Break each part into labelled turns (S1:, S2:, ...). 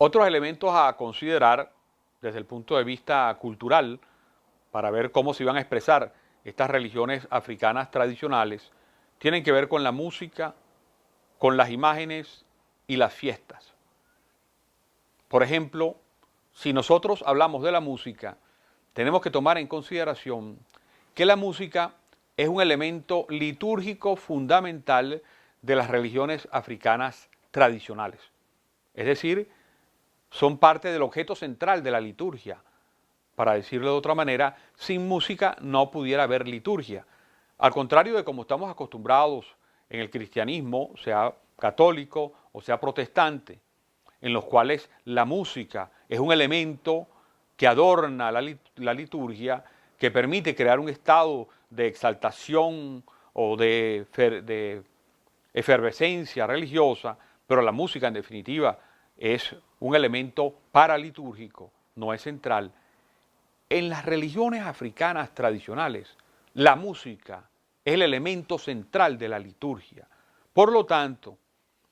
S1: Otros elementos a considerar desde el punto de vista cultural para ver cómo se iban a expresar estas religiones africanas tradicionales tienen que ver con la música, con las imágenes y las fiestas. Por ejemplo, si nosotros hablamos de la música, tenemos que tomar en consideración que la música es un elemento litúrgico fundamental de las religiones africanas tradicionales. Es decir, son parte del objeto central de la liturgia. Para decirlo de otra manera, sin música no pudiera haber liturgia. Al contrario de como estamos acostumbrados en el cristianismo, sea católico o sea protestante, en los cuales la música es un elemento que adorna la liturgia, que permite crear un estado de exaltación o de efervescencia religiosa, pero la música en definitiva es un elemento paralitúrgico, no es central. En las religiones africanas tradicionales, la música es el elemento central de la liturgia. Por lo tanto,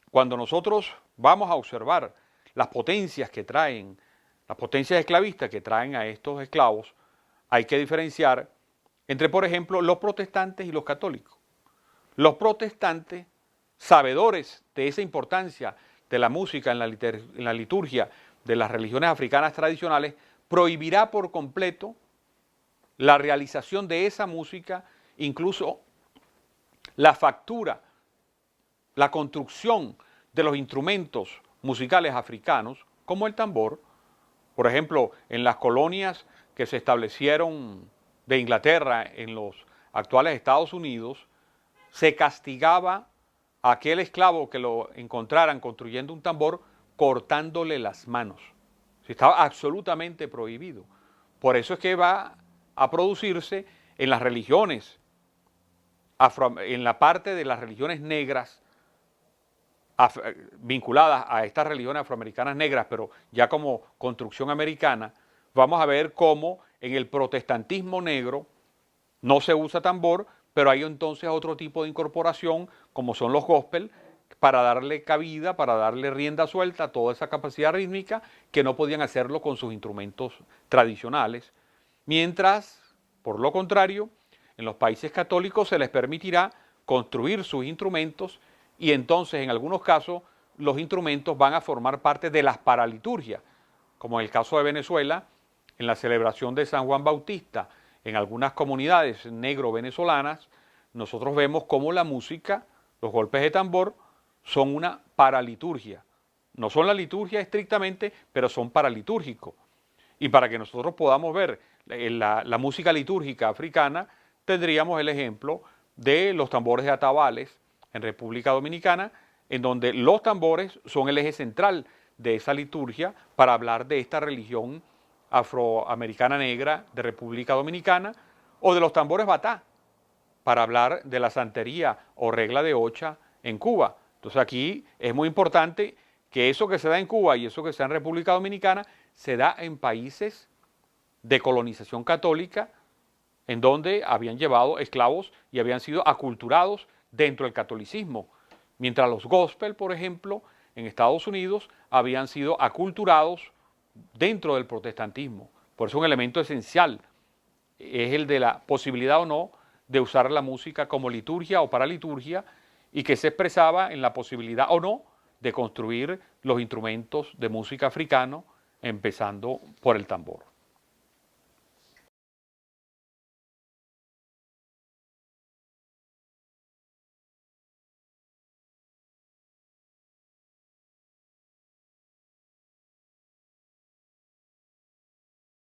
S1: cuando nosotros vamos a observar las potencias que traen, las potencias esclavistas que traen a estos esclavos, hay que diferenciar entre, por ejemplo, los protestantes y los católicos. Los protestantes, sabedores de esa importancia de la música en la liturgia de las religiones africanas tradicionales, prohibirá por completo la realización de esa música, incluso la factura, la construcción de los instrumentos musicales africanos, como el tambor. Por ejemplo, en las colonias que se establecieron de Inglaterra en los actuales Estados Unidos, se castigaba a aquel esclavo que lo encontraran construyendo un tambor cortándole las manos. Estaba absolutamente prohibido. Por eso es que va a producirse en las religiones, en la parte de las religiones negras, vinculadas a estas religiones afroamericanas negras, pero ya como construcción americana, vamos a ver cómo en el protestantismo negro no se usa tambor, pero hay entonces otro tipo de incorporación, como son los gospel, para darle cabida, para darle rienda suelta a toda esa capacidad rítmica que no podían hacerlo con sus instrumentos tradicionales. Mientras, por lo contrario, en los países católicos se les permitirá construir sus instrumentos y entonces en algunos casos los instrumentos van a formar parte de las paraliturgias, como en el caso de Venezuela, en la celebración de San Juan Bautista, en algunas comunidades negro-venezolanas, nosotros vemos cómo la música, los golpes de tambor, son una paraliturgia. No son la liturgia estrictamente, pero son paralitúrgicos. Y para que nosotros podamos ver la música litúrgica africana, tendríamos el ejemplo de los tambores de atabales en República Dominicana, en donde los tambores son el eje central de esa liturgia para hablar de esta religión afroamericana negra de República Dominicana, o de los tambores batá, para hablar de la santería o regla de Ocha en Cuba. Entonces aquí es muy importante que eso que se da en Cuba y eso que se da en República Dominicana se da en países de colonización católica, en donde habían llevado esclavos y habían sido aculturados dentro del catolicismo, mientras los gospel, por ejemplo, en Estados Unidos habían sido aculturados dentro del protestantismo. Por eso un elemento esencial es el de la posibilidad o no de usar la música como liturgia o paraliturgia, y que se expresaba en la posibilidad o no de construir los instrumentos de música africano, empezando por el tambor.